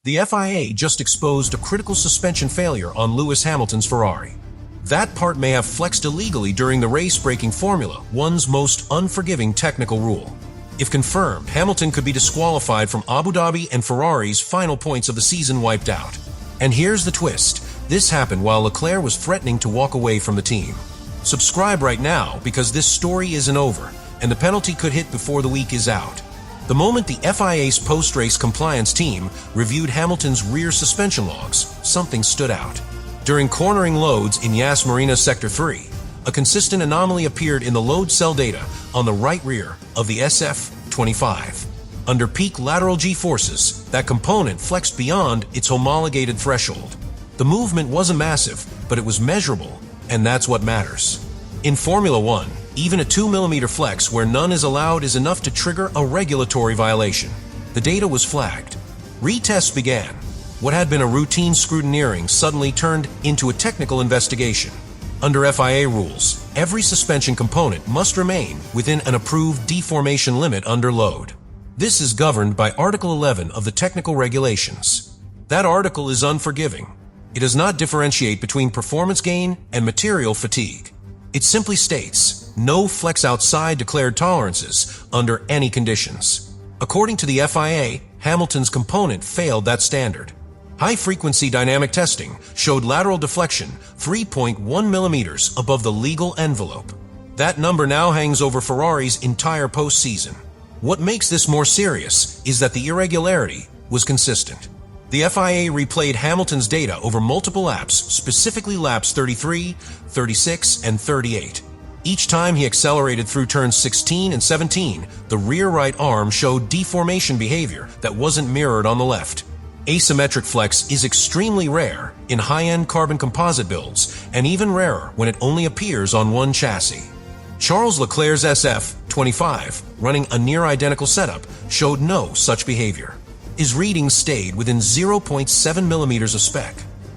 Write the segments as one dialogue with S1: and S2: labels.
S1: The FIA just exposed a critical suspension failure on Lewis Hamilton's Ferrari. That part may have flexed illegally during the race, breaking Formula One's most unforgiving technical rule. If confirmed, Hamilton could be disqualified from Abu Dhabi and Ferrari's final points of the season wiped out. And here's the twist. This happened while Leclerc was threatening to walk away from the team. Subscribe right now because this story isn't over, and the penalty could hit before the week is out. The moment the FIA's post-race compliance team reviewed Hamilton's rear suspension logs, something stood out. During cornering loads in Yas Marina Sector 3, a consistent anomaly appeared in the load cell data on the right rear of the SF-25. Under peak lateral G-forces, that component flexed beyond its homologated threshold. The movement wasn't massive, but it was measurable, and that's what matters. In Formula One, even a 2mm flex where none is allowed is enough to trigger a regulatory violation. The data was flagged. Retests began. What had been a routine scrutineering suddenly turned into a technical investigation. Under FIA rules, every suspension component must remain within an approved deformation limit under load. This is governed by Article 11 of the Technical Regulations. That article is unforgiving. It does not differentiate between performance gain and material fatigue. It simply states, no flex outside declared tolerances under any conditions. According to the FIA, Hamilton's component failed that standard. High-frequency dynamic testing showed lateral deflection 3.1 mm above the legal envelope. That number now hangs over Ferrari's entire postseason. What makes this more serious is that the irregularity was consistent. The FIA replayed Hamilton's data over multiple laps, specifically laps 33, 36, and 38. Each time he accelerated through turns 16 and 17, the rear right arm showed deformation behavior that wasn't mirrored on the left. Asymmetric flex is extremely rare in high-end carbon composite builds, and even rarer when it only appears on one chassis. Charles Leclerc's SF-25, running a near-identical setup, showed no such behavior. His readings stayed within 0.7 mm of spec.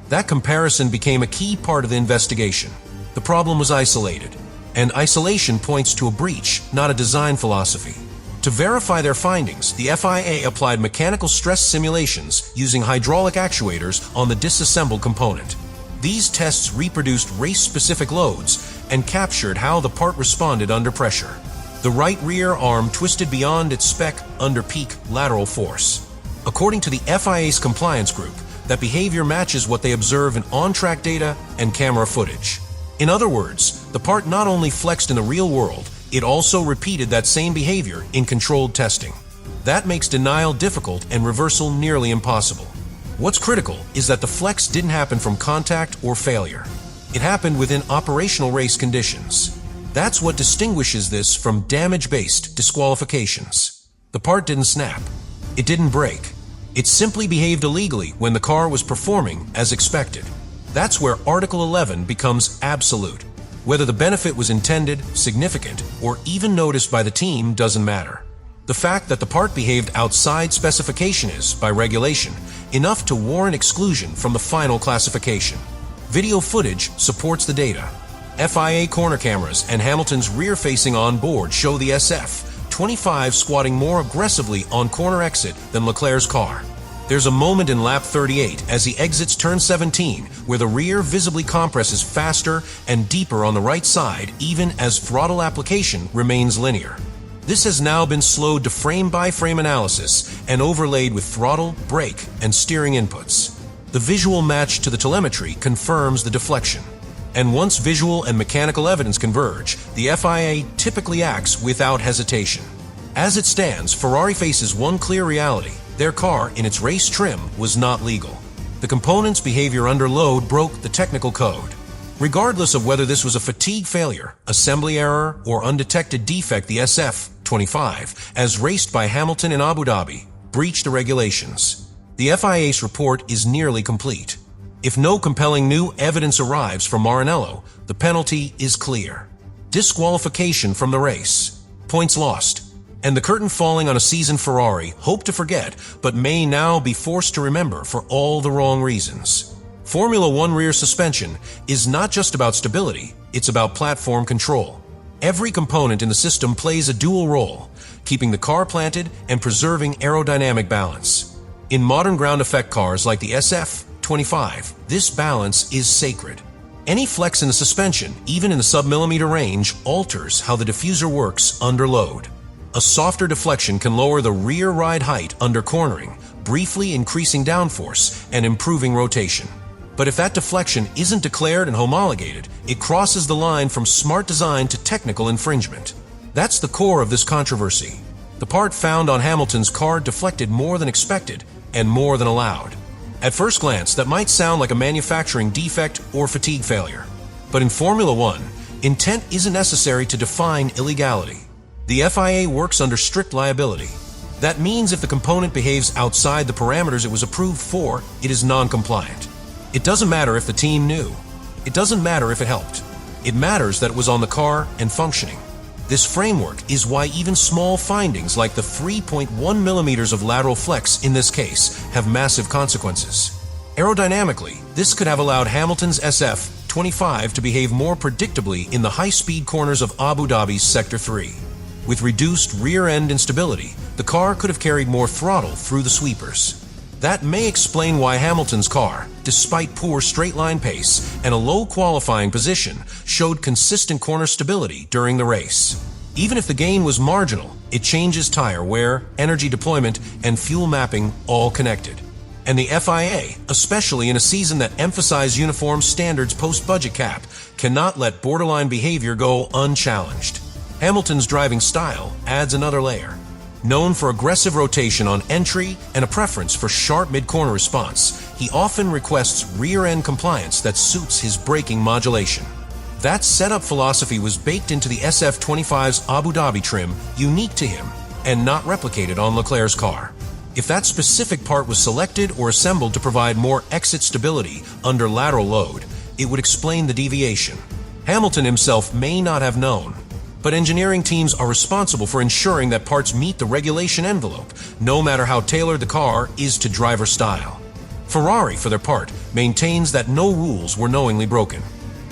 S1: That comparison became a key part of the investigation. The problem was isolated, and isolation points to a breach, not a design philosophy. To verify their findings, the FIA applied mechanical stress simulations using hydraulic actuators on the disassembled component. These tests reproduced race-specific loads and captured how the part responded under pressure. The right rear arm twisted beyond its spec under peak lateral force. According to the FIA's compliance group, that behavior matches what they observe in on-track data and camera footage. In other words, the part not only flexed in the real world, it also repeated that same behavior in controlled testing. That makes denial difficult and reversal nearly impossible. What's critical is that the flex didn't happen from contact or failure. It happened within operational race conditions. That's what distinguishes this from damage-based disqualifications. The part didn't snap. It didn't break. It simply behaved illegally when the car was performing as expected. That's where Article 11 becomes absolute. Whether the benefit was intended, significant, or even noticed by the team doesn't matter. The fact that the part behaved outside specification is, by regulation, enough to warrant exclusion from the final classification. Video footage supports the data. FIA corner cameras and Hamilton's rear-facing onboard show the SF-25 squatting more aggressively on corner exit than Leclerc's car. There's a moment in lap 38 as he exits turn 17 where the rear visibly compresses faster and deeper on the right side even as throttle application remains linear. This has now been slowed to frame-by-frame analysis and overlaid with throttle, brake, and steering inputs. The visual match to the telemetry confirms the deflection. And once visual and mechanical evidence converge, the FIA typically acts without hesitation. As it stands, Ferrari faces one clear reality. Their car, in its race trim, was not legal. The component's behavior under load broke the technical code. Regardless of whether this was a fatigue failure, assembly error, or undetected defect, the SF-25, as raced by Hamilton in Abu Dhabi, breached the regulations. The FIA's report is nearly complete. If no compelling new evidence arrives from Maranello, the penalty is clear. Disqualification from the race. Points lost. And the curtain falling on a season Ferrari hoped to forget, but may now be forced to remember for all the wrong reasons. Formula One rear suspension is not just about stability, it's about platform control. Every component in the system plays a dual role, keeping the car planted and preserving aerodynamic balance. In modern ground effect cars like the SF25, this balance is sacred. Any flex in the suspension, even in the sub-millimeter range, alters how the diffuser works under load. A softer deflection can lower the rear ride height under cornering, briefly increasing downforce and improving rotation. But if that deflection isn't declared and homologated, it crosses the line from smart design to technical infringement. That's the core of this controversy. The part found on Hamilton's car deflected more than expected and more than allowed. At first glance, that might sound like a manufacturing defect or fatigue failure. But in Formula One, intent isn't necessary to define illegality. The FIA works under strict liability. That means if the component behaves outside the parameters it was approved for, it is non-compliant. It doesn't matter if the team knew. It doesn't matter if it helped. It matters that it was on the car and functioning. This framework is why even small findings like the 3.1 millimeters of lateral flex in this case have massive consequences. Aerodynamically, this could have allowed Hamilton's SF25 to behave more predictably in the high-speed corners of Abu Dhabi's Sector 3. With reduced rear-end instability, the car could have carried more throttle through the sweepers. That may explain why Hamilton's car, despite poor straight-line pace and a low qualifying position, showed consistent corner stability during the race. Even if the gain was marginal, it changes tire wear, energy deployment, and fuel mapping all connected. And the FIA, especially in a season that emphasized uniform standards post-budget cap, cannot let borderline behavior go unchallenged. Hamilton's driving style adds another layer. Known for aggressive rotation on entry and a preference for sharp mid-corner response, he often requests rear-end compliance that suits his braking modulation. That setup philosophy was baked into the SF25's Abu Dhabi trim, unique to him, and not replicated on Leclerc's car. If that specific part was selected or assembled to provide more exit stability under lateral load, it would explain the deviation. Hamilton himself may not have known, but engineering teams are responsible for ensuring that parts meet the regulation envelope, no matter how tailored the car is to driver style. Ferrari, for their part, maintains that no rules were knowingly broken.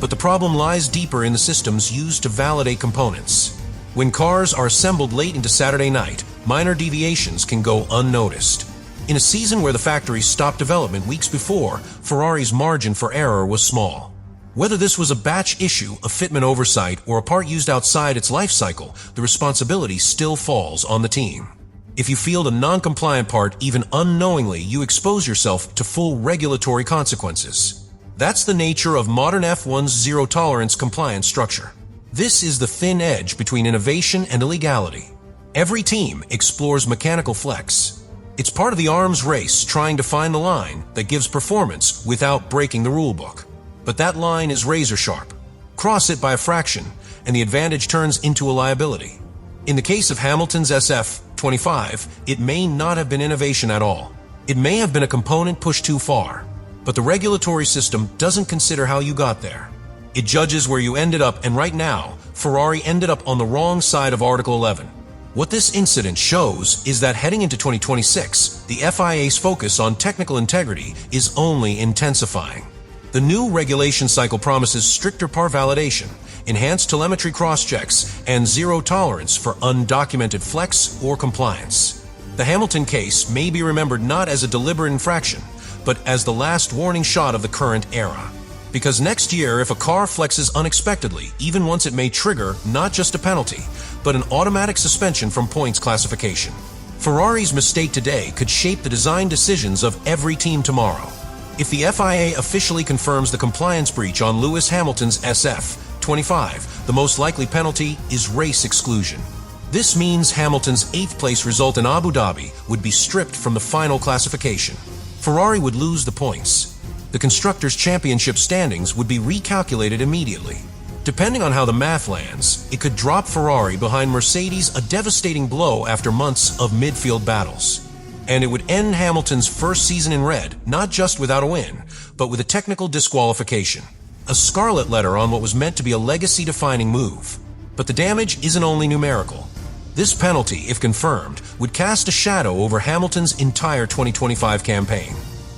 S1: But the problem lies deeper in the systems used to validate components. When cars are assembled late into Saturday night, minor deviations can go unnoticed. In a season where the factory stopped development weeks before, Ferrari's margin for error was small. Whether this was a batch issue, a fitment oversight, or a part used outside its life cycle, the responsibility still falls on the team. If you field a non-compliant part even unknowingly, you expose yourself to full regulatory consequences. That's the nature of modern F1's zero-tolerance compliance structure. This is the thin edge between innovation and illegality. Every team explores mechanical flex. It's part of the arms race trying to find the line that gives performance without breaking the rulebook. But that line is razor sharp. Cross it by a fraction, and the advantage turns into a liability. In the case of Hamilton's SF25, it may not have been innovation at all. It may have been a component pushed too far. But the regulatory system doesn't consider how you got there. It judges where you ended up, and right now, Ferrari ended up on the wrong side of Article 11. What this incident shows is that heading into 2026, the FIA's focus on technical integrity is only intensifying. The new regulation cycle promises stricter part validation, enhanced telemetry cross-checks, and zero tolerance for undocumented flex or compliance. The Hamilton case may be remembered not as a deliberate infraction, but as the last warning shot of the current era. Because next year, if a car flexes unexpectedly, even once, it may trigger not just a penalty, but an automatic suspension from points classification. Ferrari's mistake today could shape the design decisions of every team tomorrow. If the FIA officially confirms the compliance breach on Lewis Hamilton's SF25, the most likely penalty is race exclusion. This means Hamilton's 8th place result in Abu Dhabi would be stripped from the final classification. Ferrari would lose the points. The Constructors' Championship standings would be recalculated immediately. Depending on how the math lands, it could drop Ferrari behind Mercedes, a devastating blow after months of midfield battles. And it would end Hamilton's first season in red, not just without a win, but with a technical disqualification. A scarlet letter on what was meant to be a legacy-defining move. But the damage isn't only numerical. This penalty, if confirmed, would cast a shadow over Hamilton's entire 2025 campaign.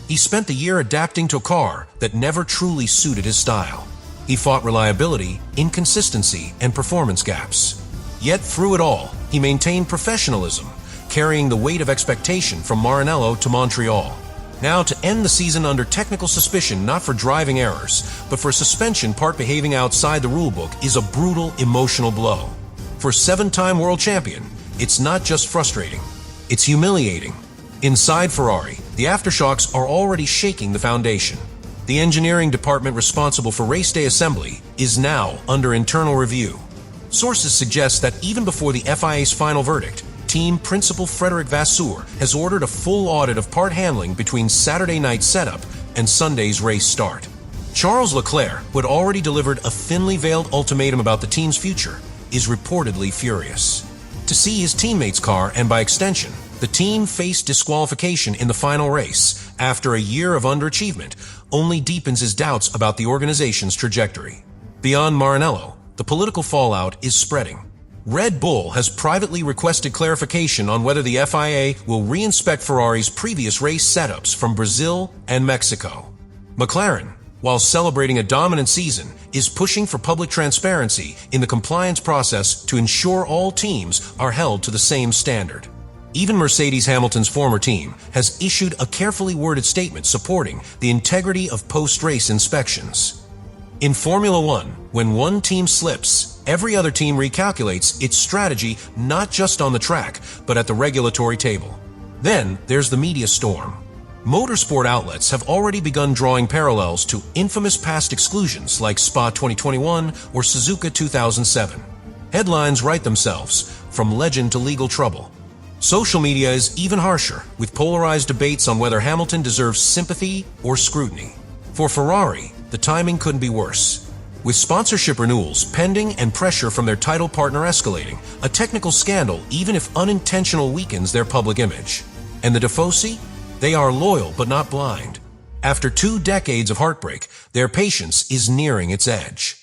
S1: He spent the year adapting to a car that never truly suited his style. He fought reliability, inconsistency, and performance gaps. Yet through it all, he maintained professionalism, carrying the weight of expectation from Maranello to Montreal. Now to end the season under technical suspicion not for driving errors, but for suspension part behaving outside the rulebook is a brutal emotional blow. For seven-time world champion, it's not just frustrating, it's humiliating. Inside Ferrari, the aftershocks are already shaking the foundation. The engineering department responsible for race day assembly is now under internal review. Sources suggest that even before the FIA's final verdict, team principal Frederic Vasseur has ordered a full audit of part handling between Saturday night setup and Sunday's race start. Charles Leclerc, who had already delivered a thinly veiled ultimatum about the team's future, is reportedly furious. To see his teammate's car, and by extension, the team faced disqualification in the final race after a year of underachievement, only deepens his doubts about the organization's trajectory. Beyond Maranello, the political fallout is spreading. Red Bull has privately requested clarification on whether the FIA will reinspect Ferrari's previous race setups from Brazil and Mexico. McLaren, while celebrating a dominant season, is pushing for public transparency in the compliance process to ensure all teams are held to the same standard. Even Mercedes Hamilton's former team has issued a carefully worded statement supporting the integrity of post-race inspections. In Formula One, when one team slips, every other team recalculates its strategy not just on the track, but at the regulatory table. Then there's the media storm. Motorsport outlets have already begun drawing parallels to infamous past exclusions like Spa 2021 or Suzuka 2007. Headlines write themselves, from legend to legal trouble. Social media is even harsher, with polarized debates on whether Hamilton deserves sympathy or scrutiny. For Ferrari, the timing couldn't be worse. With sponsorship renewals pending and pressure from their title partner escalating, a technical scandal, even if unintentional, weakens their public image. And the Tifosi? They are loyal but not blind. After 2 decades of heartbreak, their patience is nearing its edge.